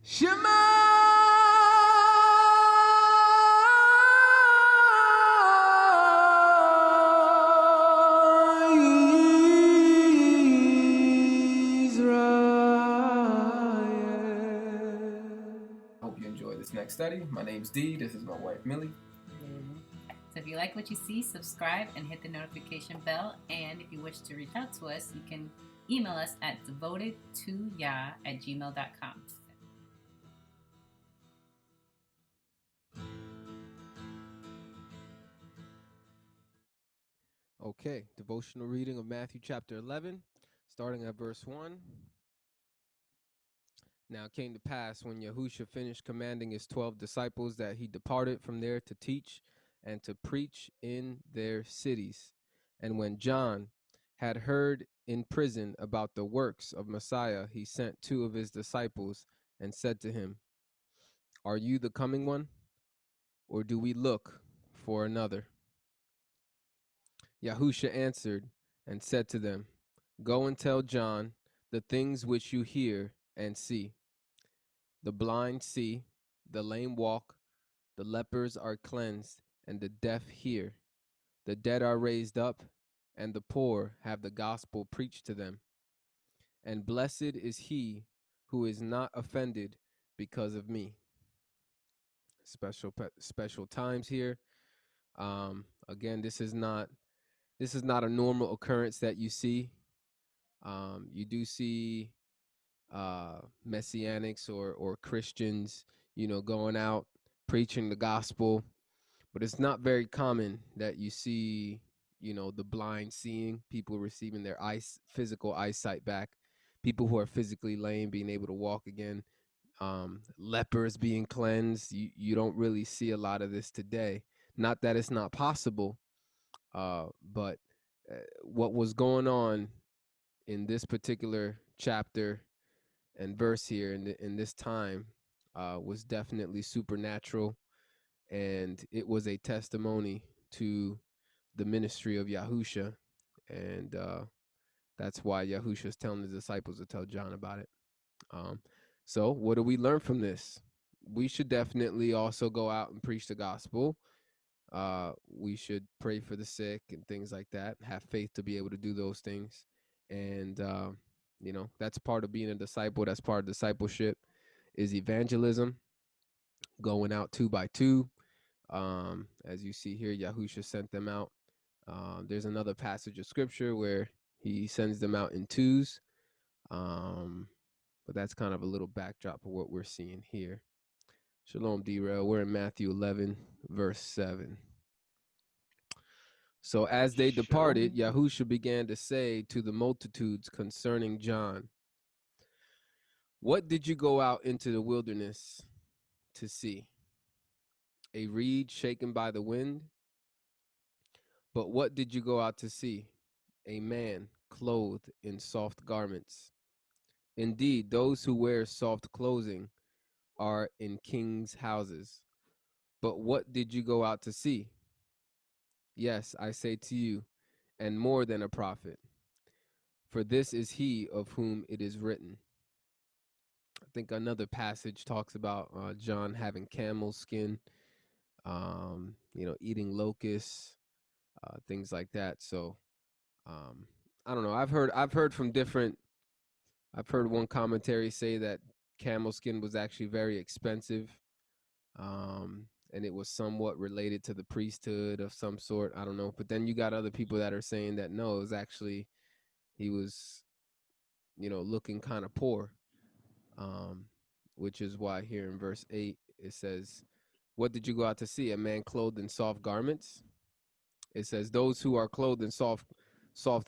Shema Israel. I hope you enjoy this next study. My name's Dee. This is my wife, Millie. So if you like what you see, subscribe and hit the notification bell. And if you wish to reach out to us, you can email us at devotedtoyah@gmail.com. Okay, devotional reading of Matthew chapter 11, starting at verse 1. Now it came to pass when Yahushua finished commanding his 12 disciples that he departed from there to teach and to preach in their cities. And when John had heard in prison about the works of Messiah, he sent 2 of his disciples and said to him, "Are you the coming one, or do we look for another?" Yahushua answered and said to them, "Go and tell John the things which you hear and see. The blind see, the lame walk, the lepers are cleansed, and the deaf hear. The dead are raised up, and the poor have the gospel preached to them. And blessed is he who is not offended because of me." Special times here. Again, this is not a normal occurrence that you see. You do see messianics or Christians, going out preaching the gospel, but it's not very common that you see, the blind seeing, people receiving their physical eyesight back, people who are physically lame being able to walk again, lepers being cleansed. You don't really see a lot of this today. Not that it's not possible, but what was going on in this particular chapter and verse here in this time was definitely supernatural, and it was a testimony to the ministry of Yahusha, and that's why Yahusha is telling the disciples to tell John about it. So what do we learn from this? We should definitely also go out and preach the gospel. We should pray for the sick and things like that, have faith to be able to do those things. And, that's part of being a disciple. That's part of discipleship is evangelism, going out 2 by 2. As you see here, Yahusha sent them out. There's another passage of scripture where he sends them out in 2s. But that's kind of a little backdrop of what we're seeing here. Shalom, D-Rail. We're in Matthew 11, verse 7. So as they departed, Yahusha began to say to the multitudes concerning John, "What did you go out into the wilderness to see? A reed shaken by the wind? But what did you go out to see? A man clothed in soft garments. Indeed, those who wear soft clothing are in kings' houses. But what did you go out to see? Yes, I say to you, and more than a prophet. For this is he of whom it is written." I think another passage talks about John having camel skin, eating locusts, things like that. So I don't know. I've heard from different. I've heard one commentary say that camel skin was actually very expensive, and it was somewhat related to the priesthood of some sort. I don't know. But then you got other people that are saying that no, it was actually he was, looking kind of poor, which is why here in verse 8 it says, "What did you go out to see? A man clothed in soft garments?" It says those who are clothed in soft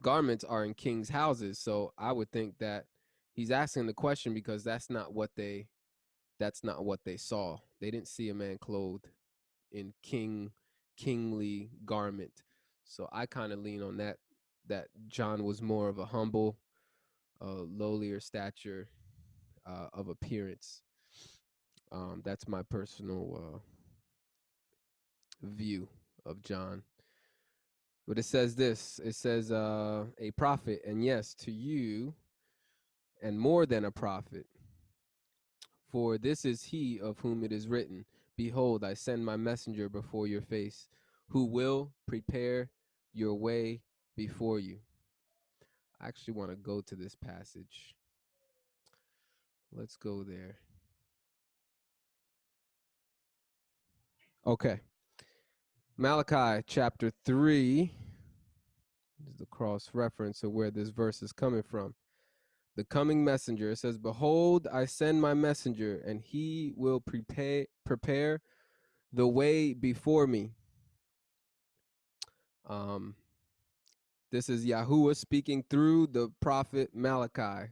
garments are in kings' houses. So I would think that he's asking the question because that's not what they saw. They didn't see a man clothed in kingly garment. So I kind of lean on that John was more of a humble, lowlier stature of appearance. That's my personal view of John. But it says this. It says a prophet, and yes, to you, and more than a prophet. For this is he of whom it is written, behold, I send my messenger before your face, who will prepare your way before you. I actually want to go to this passage. Let's go there. Okay. Malachi chapter 3 is the cross reference of where this verse is coming from. The coming messenger, it says, behold, I send my messenger, and he will prepare the way before me. Um, this is Yahuwah speaking through the prophet Malachi.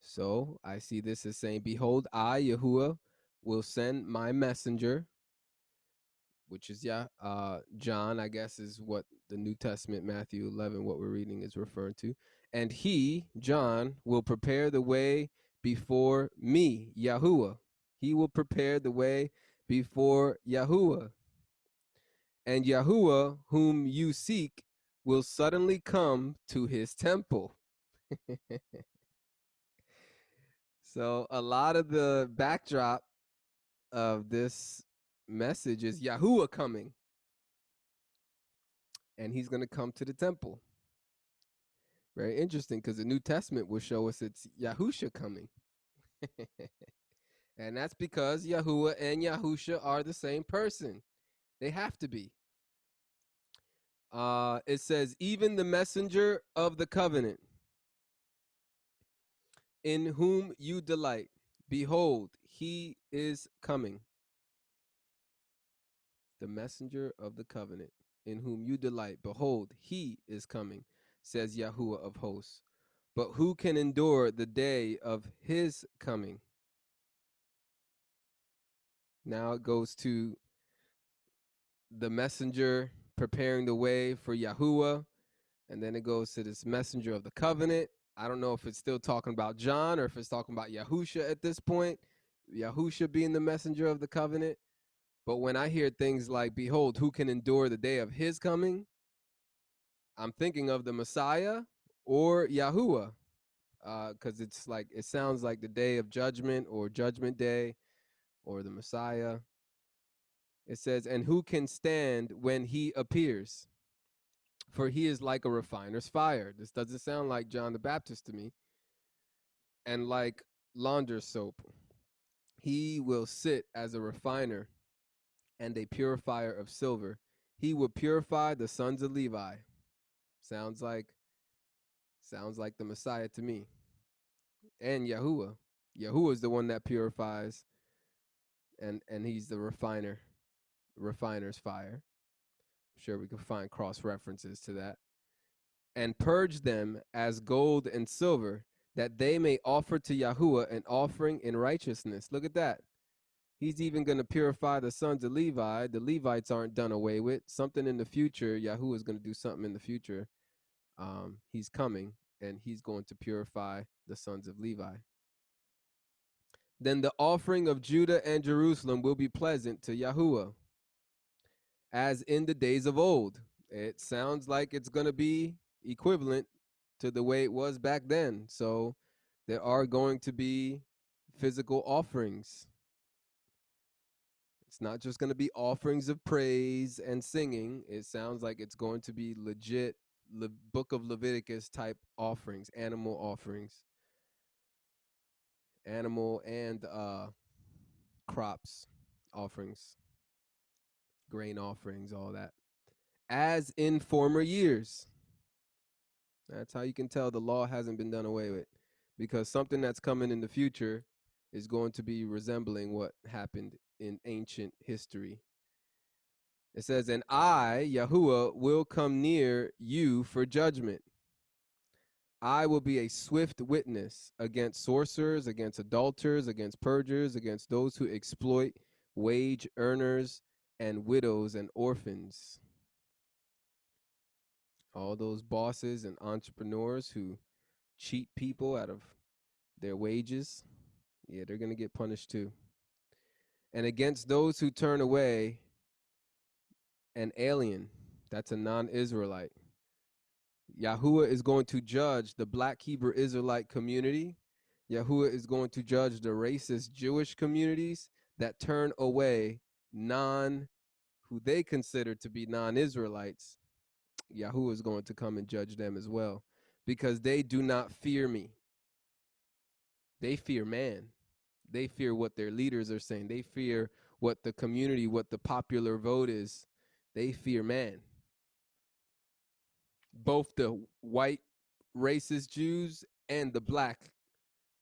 So I see this as saying, behold, I, Yahuwah, will send my messenger, which is John, I guess is what the New Testament, Matthew 11, what we're reading is referring to. And he, John, will prepare the way before me, Yahuwah. He will prepare the way before Yahuwah. And Yahuwah, whom you seek, will suddenly come to his temple. So a lot of the backdrop of this message is Yahuwah coming, and he's going to come to the temple. Very interesting, because the New Testament will show us it's Yahusha coming. And that's because Yahuwah and Yahusha are the same person. They have to be. It says, even the messenger of the covenant, in whom you delight, behold, he is coming. The messenger of the covenant, in whom you delight, behold, he is coming, says Yahuwah of hosts. But who can endure the day of his coming? Now it goes to the messenger preparing the way for Yahuwah, and then it goes to this messenger of the covenant. I don't know if it's still talking about John or if it's talking about Yahusha at this point, Yahusha being the messenger of the covenant. But when I hear things like, behold, who can endure the day of his coming? I'm thinking of the Messiah or Yahuwah, because it's like, it sounds like the day of judgment or judgment day or the Messiah. It says, and who can stand when he appears? For he is like a refiner's fire. This doesn't sound like John the Baptist to me. And like launder's soap, he will sit as a refiner and a purifier of silver. He will purify the sons of Levi. Sounds like the Messiah to me. And Yahuwah. Yahuwah is the one that purifies, and he's the refiner's fire. I'm sure we can find cross references to that. And purge them as gold and silver, that they may offer to Yahuwah an offering in righteousness. Look at that. He's even going to purify the sons of Levi. The Levites aren't done away with. Something in the future, Yahuwah is going to do something in the future. He's coming, and he's going to purify the sons of Levi. Then the offering of Judah and Jerusalem will be pleasant to Yahuwah, as in the days of old. It sounds like it's going to be equivalent to the way it was back then. So there are going to be physical offerings. It's not just going to be offerings of praise and singing. It sounds like it's going to be legit Book of Leviticus type offerings, animal and crops offerings, grain offerings, all that. As in former years. That's how you can tell the law hasn't been done away with, because something that's coming in the future is going to be resembling what happened in ancient history. It says, and I, Yahuwah, will come near you for judgment. I will be a swift witness against sorcerers, against adulterers, against perjurers, against those who exploit wage earners and widows and orphans. All those bosses and entrepreneurs who cheat people out of their wages, yeah, they're going to get punished too. And against those who turn away an alien, that's a non-Israelite. Yahuwah is going to judge the black Hebrew Israelite community Yahuwah is going to judge the racist Jewish communities that turn away non who they consider to be non-Israelites. Yahuwah is going to come and judge them as well because they do not fear me. They fear man. They fear what their leaders are saying. They fear what the community, what the popular vote is. They fear man. Both the white racist Jews and the black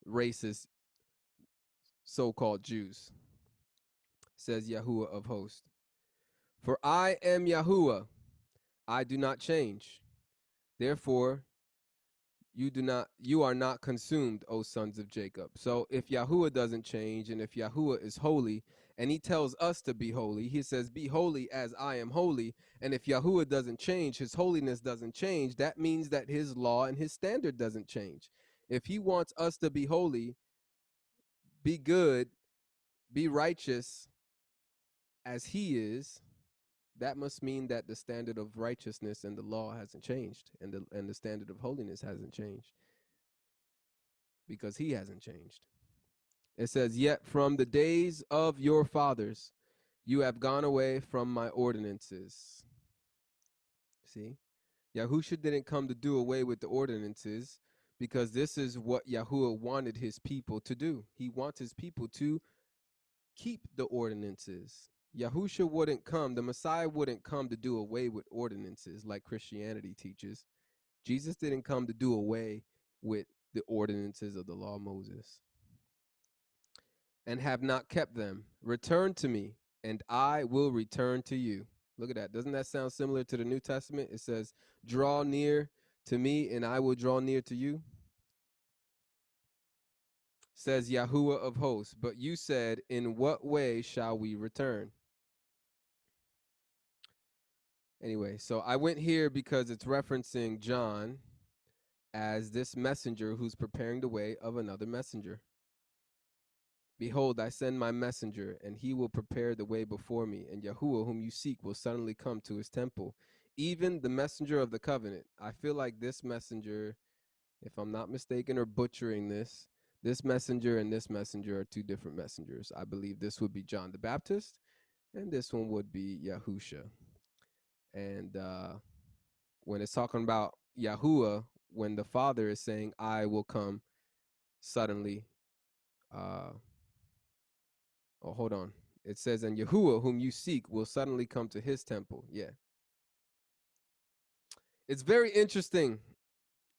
racist so-called Jews, says Yahuwah of hosts. For I am Yahuwah, I do not change. Therefore, you are not consumed, O sons of Jacob. So if Yahuwah doesn't change, and if Yahuwah is holy, and he tells us to be holy, he says, be holy as I am holy. And if Yahuwah doesn't change, his holiness doesn't change, that means that his law and his standard doesn't change. If he wants us to be holy, be good, be righteous as he is, that must mean that the standard of righteousness and the law hasn't changed, and the standard of holiness hasn't changed, because he hasn't changed. It says, yet from the days of your fathers you have gone away from my ordinances. See, Yahusha didn't come to do away with the ordinances, because this is what Yahuwah wanted his people to do. He wants his people to keep the ordinances. Yahusha wouldn't come, the Messiah wouldn't come to do away with ordinances like Christianity teaches. Jesus didn't come to do away with the ordinances of the law of Moses, and have not kept them. Return to me, and I will return to you. Look at that. Doesn't that sound similar to the New Testament? It says, draw near to me, and I will draw near to you. Says Yahuwah of hosts. But you said, in what way shall we return? Anyway, so I went here because it's referencing John as this messenger who's preparing the way of another messenger. Behold, I send my messenger, and he will prepare the way before me, and Yahuwah, whom you seek, will suddenly come to his temple, even the messenger of the covenant. I feel like this messenger, if I'm not mistaken or butchering this messenger and this messenger are two different messengers. I believe this would be John the Baptist, and this one would be Yahusha. And when it's talking about Yahuwah, when the Father is saying, I will come suddenly, oh, hold on. It says, and Yahuwah, whom you seek, will suddenly come to his temple. Yeah. It's very interesting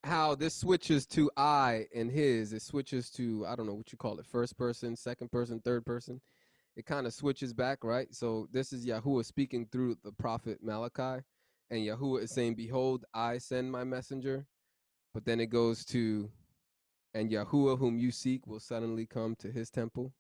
how this switches to I and his. It switches to, I don't know what you call it, first person, second person, third person. It kind of switches back, right? So this is Yahuwah speaking through the prophet Malachi. And Yahuwah is saying, behold, I send my messenger. But then it goes to, and Yahuwah, whom you seek, will suddenly come to his temple.